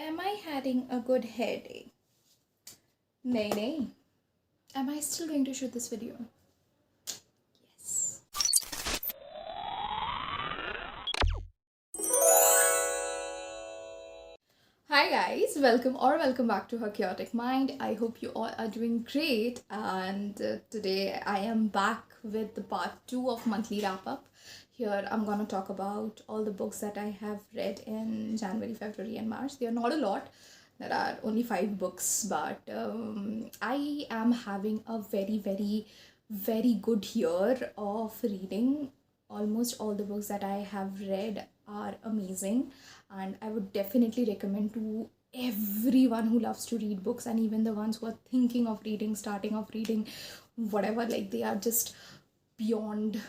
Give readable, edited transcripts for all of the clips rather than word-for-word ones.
Am I having a good hair day? Nay, nay. Am I still going to shoot this video? Yes. Hi guys, welcome back to Her Chaotic Mind. I hope you all are doing great, and today I am back with the part 2 of monthly wrap up. Here I'm gonna talk about all the books that I have read in January, February and March. They are not a lot. There are only 5 books, but I am having a very good year of reading. Almost all the books that I have read are amazing, and I would definitely recommend to everyone who loves to read books, and even the ones who are thinking of reading, starting off reading, whatever, like they are just beyond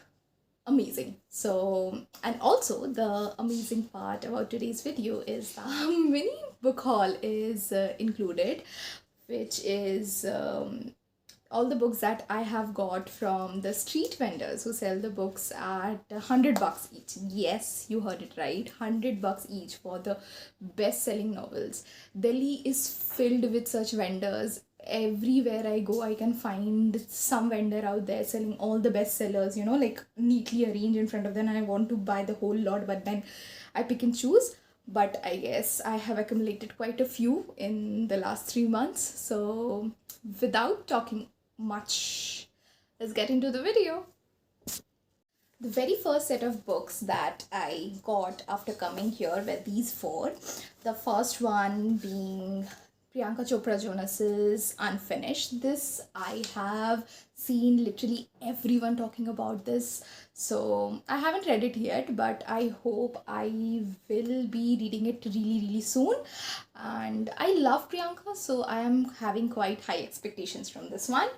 amazing. So, and also the amazing part about today's video is the mini book haul is included, which is all the books that I have got from the street vendors who sell the books at $100 each. Yes, you heard it right, $100 each for the best-selling novels. Delhi is filled with such vendors. Everywhere I go, I can find some vendor out there selling all the bestsellers, like neatly arranged in front of them, and I want to buy the whole lot, but then I pick and choose. But I guess I have accumulated quite a few in the last 3 months. So without talking much, let's get into the video. The very first set of books that I got after coming here were these 4. The first one being Priyanka Chopra Jonas's Unfinished. This I have seen literally everyone talking about this. So I haven't read it yet, but I hope I will be reading it really soon. And I love Priyanka, so I am having quite high expectations from this one.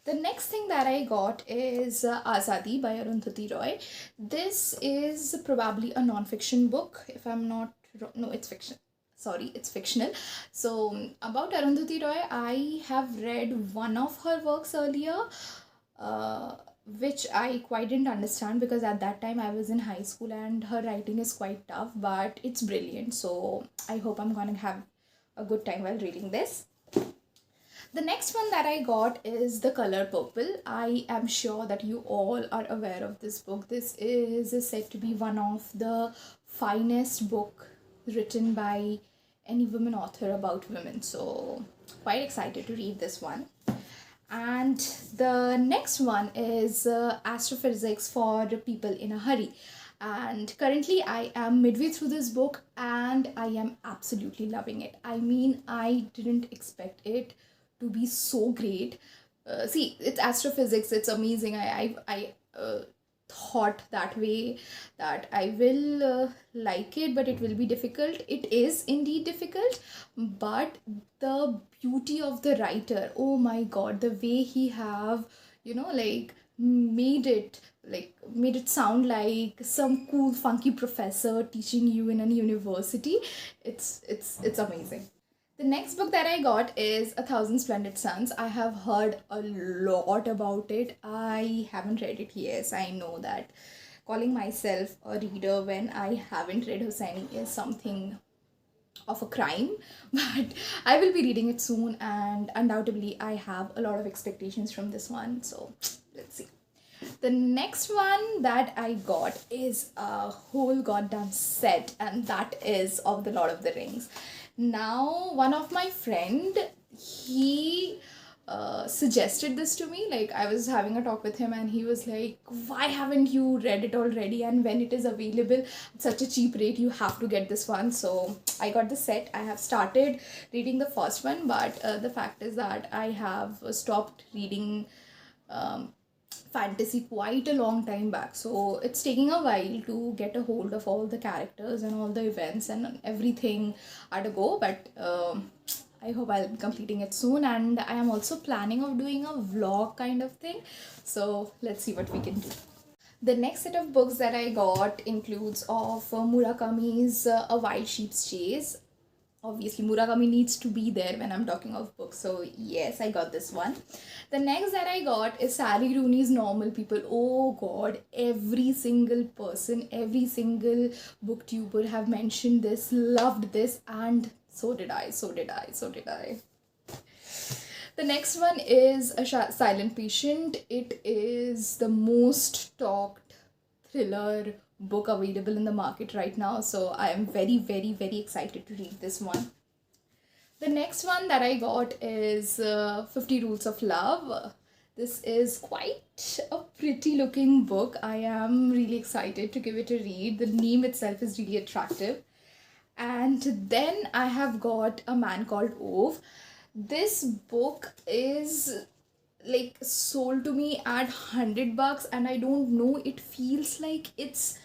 The next thing that I got is Azadi by Arundhati Roy. This is probably a non-fiction book, if I'm not wrong. No, it's fiction. Sorry, it's fictional. So about Arundhati Roy, I have read one of her works earlier, which I quite didn't understand because at that time I was in high school and her writing is quite tough, but it's brilliant. So I hope I'm gonna have a good time while reading this. The next one that I got is The Color Purple. I am sure that you all are aware of this book. This is said to be one of the finest book written by any women author about women. So quite excited to read this one. And the next one is Astrophysics for People in a Hurry. And currently I am midway through this book and I am absolutely loving it. I mean, I didn't expect it to be so great. See, it's astrophysics, it's amazing. I thought that way that I will like it, but it will be difficult. It is indeed difficult, but the beauty of the writer, oh my god, the way he have, like made it sound like some cool funky professor teaching you in a university. It's amazing. The next book that I got is A Thousand Splendid Suns. I have heard a lot about it. I haven't read it. Yes, I know that calling myself a reader when I haven't read Hosseini is something of a crime, but I will be reading it soon, and undoubtedly I have a lot of expectations from this one. So let's see. The next one that I got is a whole goddamn set, and that is of the Lord of the Rings. Now, one of my friend, he suggested this to me. Like, I was having a talk with him and he was like, why haven't you read it already, and when it is available at such a cheap rate, you have to get this one. So I got the set. I have started reading the first one, but the fact is that I have stopped reading fantasy quite a long time back, so it's taking a while to get a hold of all the characters and all the events and everything at a go, but I hope I'll be completing it soon, and I am also planning of doing a vlog kind of thing, so let's see what we can do. The next set of books that I got includes of Murakami's A Wild Sheep's Chase. obviously Murakami needs to be there when I'm talking of books. So yes, I got this one. The next that I got is Sally Rooney's Normal People. Oh god, every single person, every single booktuber have mentioned this, loved this, and so did I, so did I, so did I. The next one is A Silent Patient. It is the most talked thriller book available in the market right now. So I am very, very, very excited to read this one. The next one that I got is 50 Rules of Love. This is quite a pretty looking book. I am really excited to give it a read. The name itself is really attractive. And then I have got A Man Called Ove. This book is like sold to me at $100, and I don't know, it feels like it's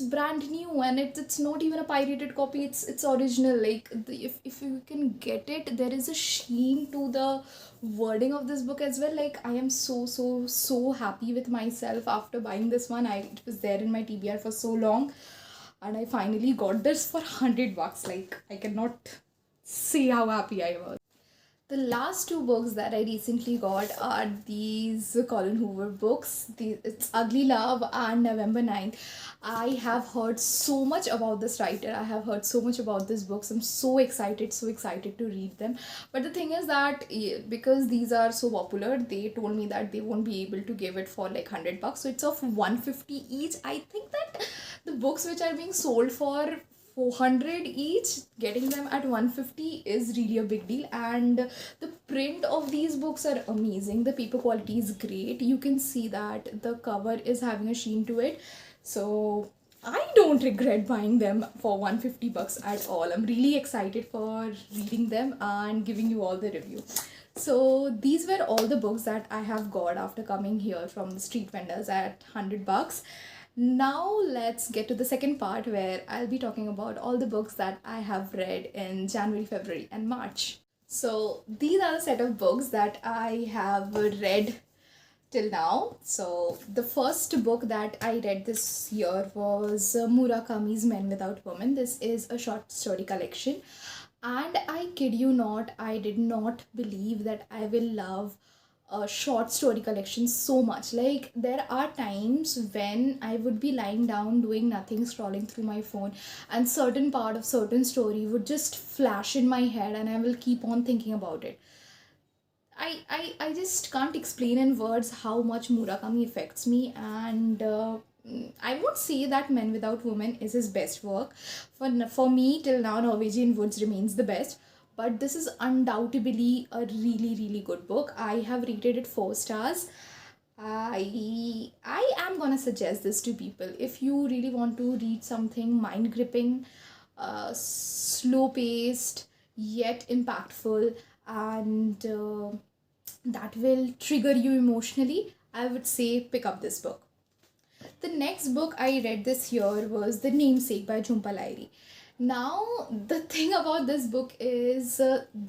brand new, and it's not even a pirated copy, it's original. Like if you can get it, there is a sheen to the wording of this book as well. Like I am so happy with myself after buying this one. It was there in my TBR for so long, and I finally got this for $100. Like I cannot say how happy I was. The last two books that I recently got are these Collen Hoover books. It's Ugly Love and November 9th. I have heard so much about this writer. I have heard so much about these books. I'm so excited to read them. But the thing is that because these are so popular, they told me that they won't be able to give it for like $100. So it's of $150 each. I think that the books which are being sold for $400 each, getting them at $150 is really a big deal. And the print of these books are amazing. The paper quality is great. You can see that the cover is having a sheen to it. So I don't regret buying them for $150 at all. I'm really excited for reading them and giving you all the review. So these were all the books that I have got after coming here from the street vendors at $100. Now let's get to the second part, where I'll be talking about all the books that I have read in January, February and March. So these are the set of books that I have read till now. So the first book that I read this year was Murakami's Men Without Women. This is a short story collection, and I kid you not, I did not believe that I will love a short story collection so much. Like there are times when I would be lying down doing nothing, scrolling through my phone, and certain part of certain story would just flash in my head, and I will keep on thinking about it. I just can't explain in words how much Murakami affects me. And I would say that Men Without Women is his best work. For me, till now, Norwegian Woods remains the best. But this is undoubtedly a really good book. I have rated it 4 stars. I am gonna suggest this to people. If you really want to read something mind-gripping, slow-paced, yet impactful, and that will trigger you emotionally, I would say pick up this book. The next book I read this year was The Namesake by Jhumpa Lahiri. Now, the thing about this book is,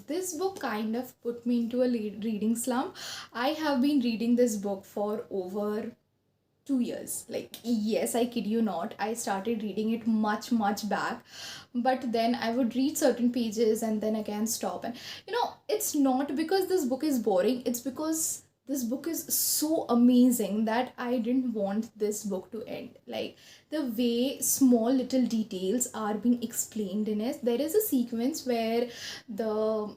this book kind of put me into a reading slump. I have been reading this book for over 2 years. Like, yes, I kid you not. I started reading it much back. But then I would read certain pages and then again stop. And, it's not because this book is boring. It's because this book is so amazing that I didn't want this book to end. Like the way small little details are being explained in it. There is a sequence where the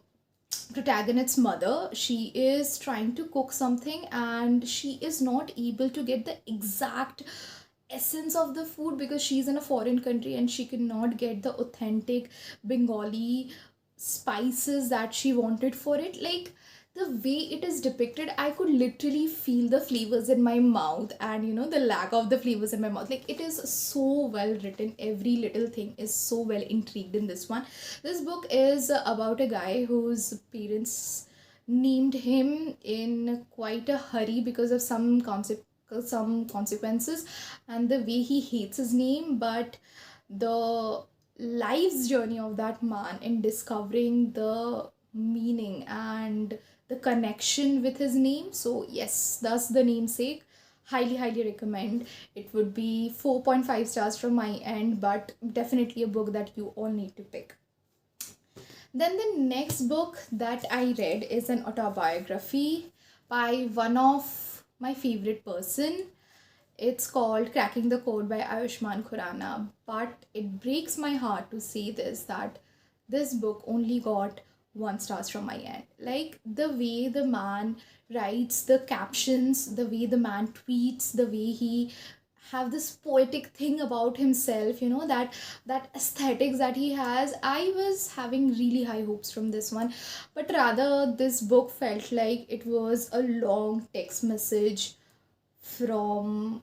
protagonist's mother, she is trying to cook something and she is not able to get the exact essence of the food because she's in a foreign country and she cannot get the authentic Bengali spices that she wanted for it. Like the way it is depicted, I could literally feel the flavors in my mouth and the lack of the flavors in my mouth. Like it is so well written. Every little thing is so well intrigued in this one. This book is about a guy whose parents named him in quite a hurry because of some consequences and the way he hates his name, but the life's journey of that man in discovering the meaning and the connection with his name. So yes, that's The Namesake. Highly recommend. It would be 4.5 stars from my end, but definitely a book that you all need to pick. Then the next book that I read is an autobiography by one of my favorite person. It's called Cracking the Code by Ayushmann Khurrana. But it breaks my heart to say this, that this book only got 1 star from my end. Like the way the man writes the captions, the way the man tweets, the way he have this poetic thing about himself, that aesthetics that he has. I was having really high hopes from this one, but rather this book felt like it was a long text message from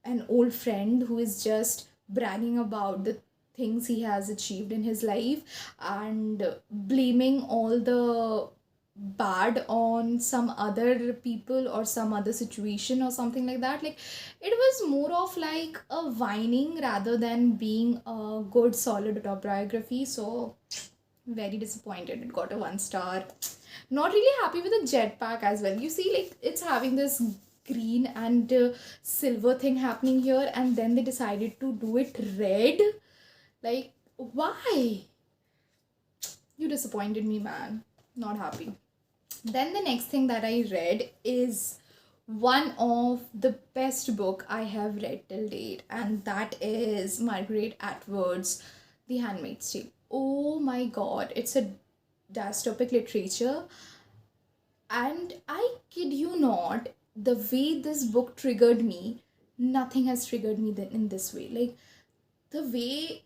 an old friend who is just bragging about the things he has achieved in his life and blaming all the bad on some other people or some other situation or something like that. Like it was more of like a whining rather than being a good solid autobiography. So very disappointed it got a 1 star. Not really happy with the jetpack as well. You see, like it's having this green and silver thing happening here, and then they decided to do it red. Like why? You disappointed me, man. Not happy. Then the next thing that I read is one of the best book I have read till date, and that is Margaret Atwood's The Handmaid's Tale. Oh my god, it's a dystopic literature, and I kid you not, the way this book triggered me, nothing has triggered me in this way. Like the way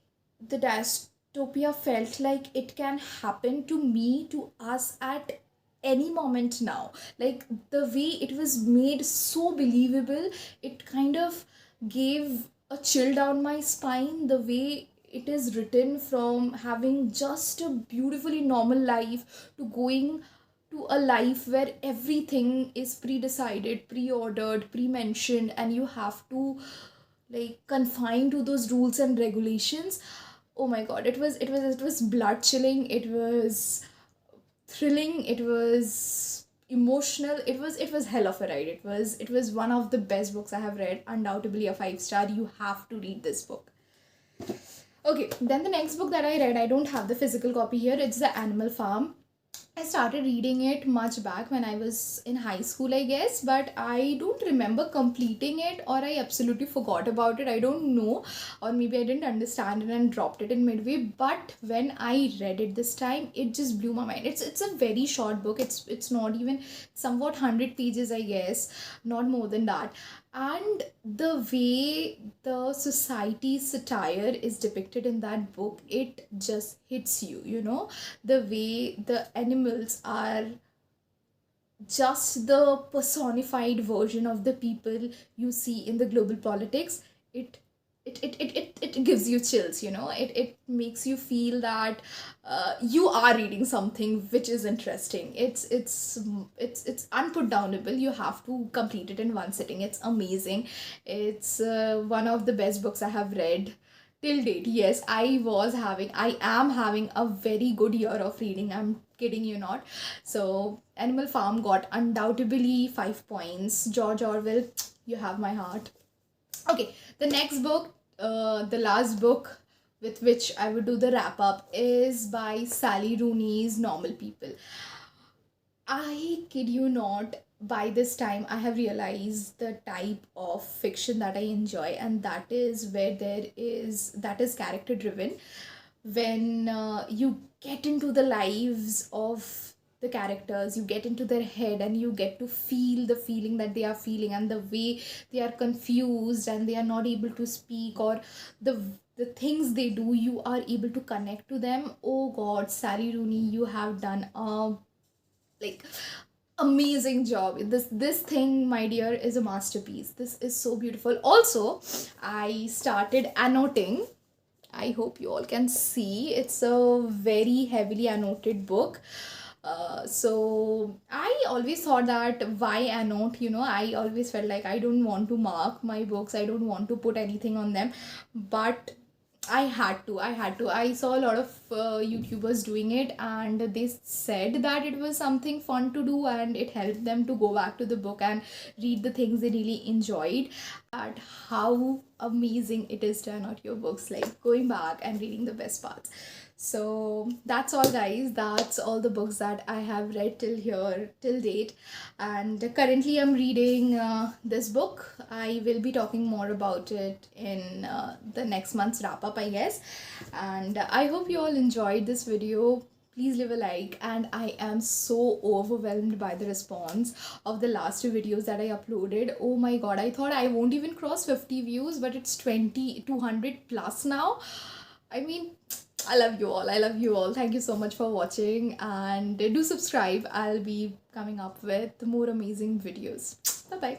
the dystopia felt like it can happen to me, to us at any moment now. Like the way it was made so believable, it kind of gave a chill down my spine. The way it is written, from having just a beautifully normal life to going to a life where everything is pre-decided, pre-ordered, pre-mentioned, and you have to like confine to those rules and regulations. Oh my god, it was blood chilling, it was thrilling, it was emotional, it was hell of a ride. It was one of the best books I have read, undoubtedly a 5 star. You have to read this book. Okay, then the next book that I read, I don't have the physical copy here, it's The Animal Farm. I started reading it much back when I was in high school, I guess, but I don't remember completing it, or I absolutely forgot about it. I don't know, or maybe I didn't understand it and dropped it in midway. But when I read it this time, it just blew my mind. It's a very short book. It's not even somewhat 100 pages, I guess, not more than that. And the way the society satire is depicted in that book, it just hits you. The way the animals are just the personified version of the people you see in the global politics. It gives you chills. It makes you feel that you are reading something which is interesting. It's unputdownable. You have to complete it in one sitting. It's amazing. It's one of the best books I have read till date. Yes, I am having a very good year of reading. I'm kidding you not. So Animal Farm got undoubtedly 5 points. George Orwell, you have my heart. Okay, the next book, the last book with which I would do the wrap up, is by Sally Rooney's Normal People. I kid you not, by this time I have realized the type of fiction that I enjoy, and that is that is character driven. When you get into the lives of the characters, you get into their head and you get to feel the feeling that they are feeling, and the way they are confused and they are not able to speak, or the things they do, you are able to connect to them. Oh god, Sally Rooney, you have done a like amazing job. This thing, my dear, is a masterpiece. This is so beautiful. Also, I started annotating. I hope you all can see. It's a very heavily annotated book. So I always thought that why annotate, I always felt like I don't want to mark my books, I don't want to put anything on them, but I saw a lot of YouTubers doing it, and they said that it was something fun to do and it helped them to go back to the book and read the things they really enjoyed. At how amazing it is to annotate your books, like going back and reading the best parts. So that's all, guys. That's all the books that I have read till date. And currently I'm reading this book. I will be talking more about it in the next month's wrap up, I guess. And I hope you all enjoyed this video. Please leave a like, and I am so overwhelmed by the response of the last two videos that I uploaded. Oh my god, I thought I won't even cross 50 views, but it's 200 plus now. I mean, I love you all. I love you all. Thank you so much for watching, and do subscribe. I'll be coming up with more amazing videos. Bye bye.